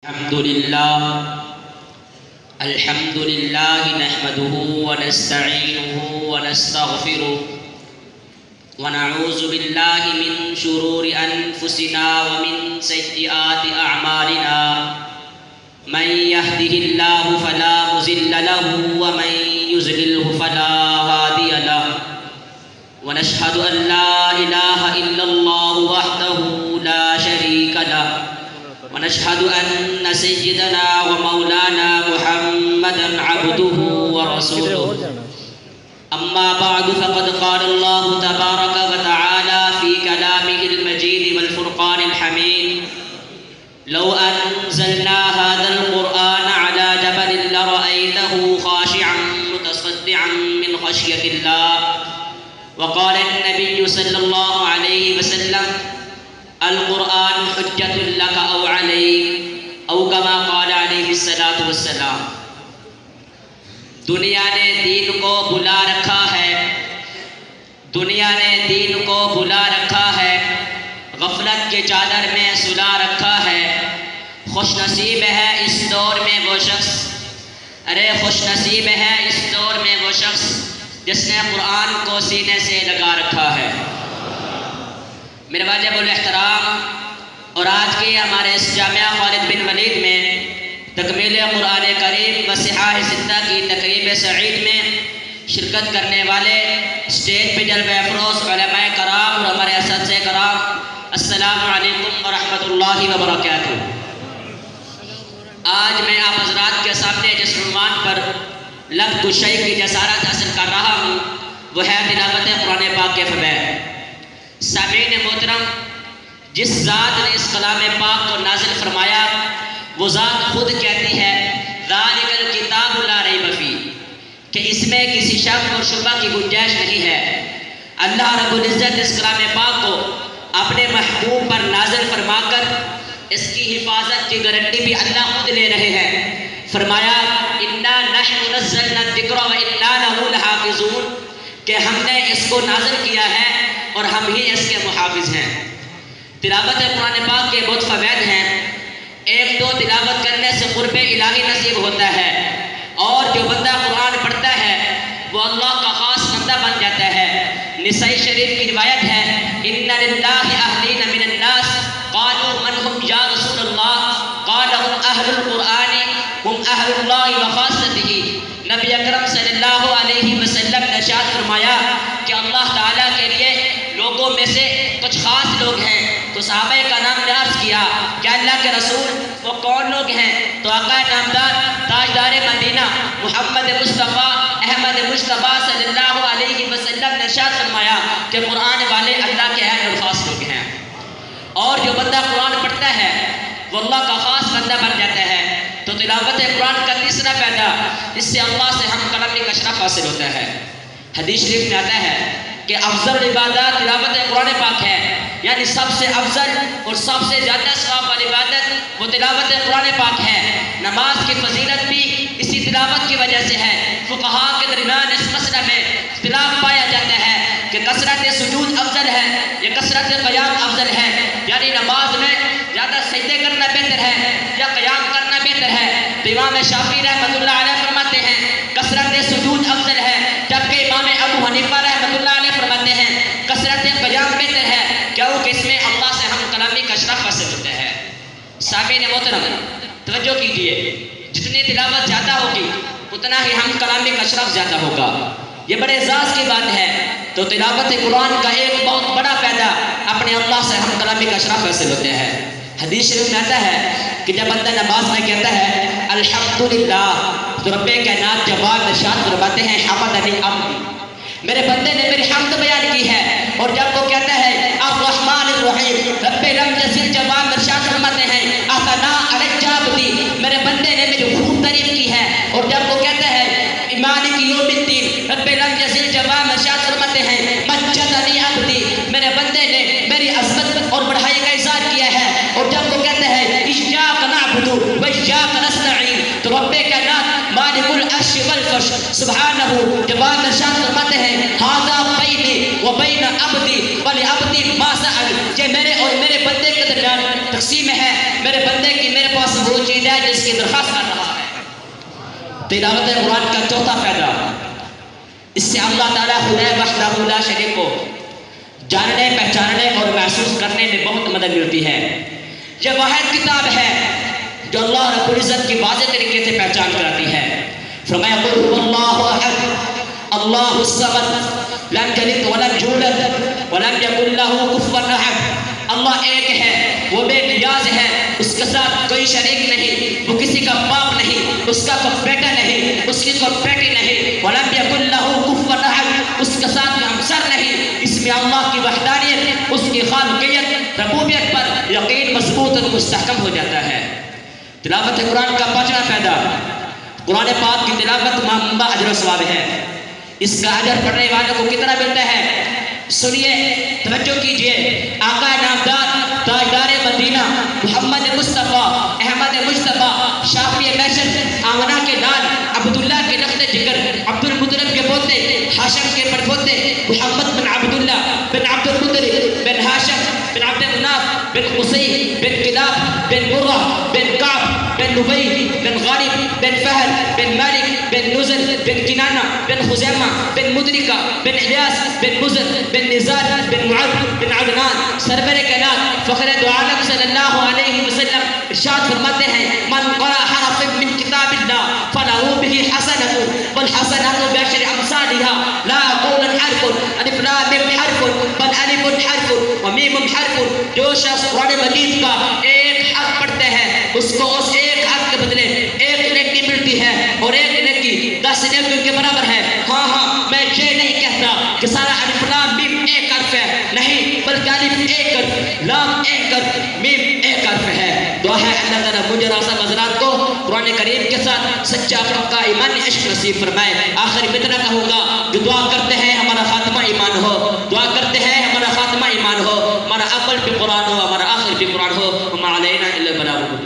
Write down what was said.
الحمد لله نحمده ونستعينه ونستغفره ونعوذ بالله من شرور أنفسنا ومن سيئات أعمالنا من يهده الله فلا مضل له ومن يضلل فلا هادي له ونشهد أن لا إله إلا الله وحده لا شريك له ونشهد أن سيدنا ومولانا محمدا عبده ورسوله أما بعد فقد قال الله تبارك وتعالى في كلامه المجيد والفرقان الحميد لو أنزلنا هذا القرآن على جبل لرأيته خاشعا متصدعا من خشية الله وقال النبي صلى الله عليه وسلم القرآن حجة لك أو عليك أو كما قال عليه الصلاة والسلام۔ دنیا نے دین کو بلا رکھا ہے، دنیا نے دین کو بلا رکھا ہے، غفلت کے چادر میں سلا رکھا ہے۔ خوش نصیب ہے اس دور میں وہ شخص، خوش نصیب ہے اس دور میں وہ شخص جس نے قرآن کو سینے سے لگا رکھا ہے۔ میرے واجب الاحترام، اور آج کے ہمارے اس جامعہ خالد بن ولید میں تکمیل قرآن کریم و صحاح ستہ کی تقریب سعید میں شرکت کرنے والے اسٹیج پہ جلوہ افروز علماء کرام اور ہمارے اساتذہ کرام، السلام علیکم ورحمۃ اللہ وبرکاتہ۔ آج میں آپ حضرات کے سامنے جس عنوان پر لفظ کشائی کی جسارت حاصل کر رہا ہوں وہ ہے تلاوت قرآن پاک کے فوائد۔ سامعین محترم، جس ذات نے اس کلام پاک کو نازل فرمایا وہ ذات خود کہتی ہے ذالک الکتاب لا ریب فیہ، کہ اس میں کسی شک اور شبہ کی گنجائش نہیں ہے۔ اللہ رب العزت اس کلام پاک کو اپنے محبوب پر نازل فرما کر اس کی حفاظت کی گارنٹی بھی اللہ خود لے رہے ہیں۔ فرمایا انا نحن نزلنا الذکر وانا لہ لحافظون، کہ ہم نے اس کو نازل کیا ہے اور ہم ہی اس کے محافظ ہیں۔ تلاوت قرآن پاک کے بہت فوائد ہیں۔ ایک تو تلاوت کرنے سے قرب الہی نصیب ہوتا ہے، اور جو بندہ قرآن پڑھتا ہے وہ اللہ کا خاص بندہ بن جاتا ہے۔ نسائی شریف کی روایت ہے ان للہ اہلین من الناس قالوا من هم یا رسول اللہ قال هم اہل القرآن هم اہل اللہ وخاصتہ۔ نبی اکرم صلی اللہ علیہ وسلم نے ارشاد فرمایا کہ اللہ تعالیٰ کے لیے لوگوں میں سے کچھ خاص لوگ ہیں۔ تو صحابہ کا نام نے عرض کیا کہ اللہ کے رسول وہ کون لوگ ہیں؟ تو آقا نامدار تاجدار مدینہ محمد مصطفیٰ احمد مجتبیٰ صلی اللہ علیہ وسلم نے ارشاد فرمایا کہ قرآن والے اللہ کے اہل اور خاص لوگ ہیں، اور جو بندہ قرآن پڑھتا ہے وہ اللہ کا خاص بندہ بن جاتا ہے۔ تو تلاوت قرآن کا تیسرا فائدہ، اس سے اللہ سے ہم کلامی کا اشرف حاصل ہوتا ہے۔ حدیث شریف میں آتا ہے کہ افضل عبادت تلاوت قرآن پاک ہے، یعنی سب سے افضل اور سب سے زیادہ ثواب والی عبادت وہ تلاوت قرآن پاک ہے۔ نماز کی فضیلت بھی اسی تلاوت کی وجہ سے ہے۔ فقہاء کے درمیان اس مسئلہ میں اختلاف پایا جاتا ہے کہ کثرت سجود افضل ہے یا کثرت قیام افضل ہے، یعنی نماز میں زیادہ سجدے کرنا بہتر ہے یا قیام کرنا بہتر ہے۔ تو امام شافعی رحمۃ اللہ علیہ فرماتے ہیں کثرت سجود افضل ہے، جبکہ امام ابو حنیفہ رحمۃ اللہ علیہ فرماتے ہیں کثرت قیام بہتر ہے، کیونکہ اس میں اللہ سے ہم کلامی کا اشرف حاصل ہوتا ہے۔ سامعین محترم توجہ کیجیے، جتنی تلاوت زیادہ ہوگی اتنا ہی ہم کلامی کا اشرف زیادہ ہوگا۔ یہ بڑے اعزاز کی بات ہے۔ تو تلاوت قرآن کا ایک بہت بڑا فائدہ اپنے اللہ سے ہم کلامی کا اشرف حاصل ہوتے ہیں۔ حدیث شریف میں آتا ہے کہ جب بندہ نماز میں کہتا ہے الحمدللہ تو رب کائنات جواب ارشاد فرماتے ہیں حمدنی عبدی، میرے بندے نے میری حمد بیان کی ہے۔ اور جب وہ کہتا ہے الرحمن الرحیم رب لم یزل جواب ارشاد فرماتے ہیں اثنا علیک عبدی، میرے بندے نے میری خوب تعریف کی ہے۔ اور جب وہ کہتا ہے مالک یوم الدین رب لم یزل جواب ارشاد فرماتے ہیں مجدنی عبدی، میرے بندے نے میری عظمت اور بڑائی کا اظہار کیا ہے۔ اور جب وہ کہتا ہے ایاک نعبد و ایاک نستعین تو رب کائنات مالک العرش والفرش سبحانہ جواب ارشاد فرماتے ہیں ھذا بینی و بین عبدی ولعبدی ما سأل، یہ میرے اور میرے بندے کے درمیان تقسیم ہے۔ میرے بندے کی میرے پاس وہ چیز ہے جس کی درخواست کر رہا ہے۔ تلاوت قرآن کا چوتھا فائدہ، اس سے اللہ تعالیٰ خدا وحدہ لا شریک کو جاننے، پہچاننے اور محسوس کرنے میں بہت مدد ملتی ہے۔ یہ واحد کتاب ہے جو اللہ رب العزت کی واضح طریقے سے پہچان کراتی ہے۔ فرمایا قل هو اللہ احد اللہ الصمد لم یلد ولم یولد ولم یکن له کفوا احد۔ اللہ ایک ہے، وہ بے نیاز ہے، اس کے ساتھ کوئی شریک نہیں، وہ کسی کا باپ نہیں، اس کا کوئی بیٹا نہیں، اس کی کوئی بیٹی نہیں۔ ولم یکن له کفوا احد، اس کے ساتھ ہمسر نہیں۔ اس میں اللہ کی وحدانیت، اس کی خالقیت، ربوبیت پر یقین مضبوط اور مستحکم ہو جاتا ہے۔ تلاوت قرآن کا پانچواں فائدہ، قرآن پاک کی تلاوت معمبا اجر و ثواب ہے۔ اس کا اجر پڑھنے والوں کو کتنا ملتا ہے؟ سنیے، توجہ کیجئے۔ آقا نامدار تاجدار مدینہ محمد مصطفیٰ احمد مجتبیٰ شافی محشر آمنہ کے لال عبداللہ کے نخل جگر عبد المطلب کے پوتے ہاشم کے پڑپوتے محمد بن عبداللہ بن عبد المطلب بن ہاشم بن عبد مناف بن قصی بن کلاب بن مرہ بن کعب بن نبی بن غالب بن فہد بن مالک بن نزل بن کنانہ بن خزیمہ بن مدرکہ بن الیاس بن مزر بن نزار بن معد بن عدنان سرور کائنات فخر دو عالم صلی اللہ علیہ وسلم ارشاد فرماتے ہیں من قرأ حرف من کتاب اللہ فلہ بہ حسنۃ والحسنۃ بعشر امثالها لا اقول حرف الف لام میم حرف بل الف حرف ومیم حرف۔ جو شخص قرآن مجید کا ایک حرف پڑھتے ہیں اس کو اس ایک حرف کے بدلے ایک نیکی ملتی ہے اور ایک نیکی 10 نیکیوں کے برابر ہے۔ ہاں میں یہ نہیں کہتا کہ سارا الف لام میم ایک حرف ہے، نہیں، بلکہ الف ایک حرف، لام ایک حرف، میم ایک حرف ہے۔ دعا ہے اللہ تعالیٰ مجھے اور آپ حضرات کو قرآن کریم کے ساتھ سچا پکا ایمان عشق نصیب فرمائے۔ آخر میں اتنا کہوں گا کہ دعا کرتے ہیں ہمارا خاتمہ ایمان ہو، دعا کرتے ہیں ہمارا خاتمہ ایمان ہو، ہمارا اول بھی قرآن ہو، ہمارا آخر بھی قرآن ہو، وما علینا الا البلاغ۔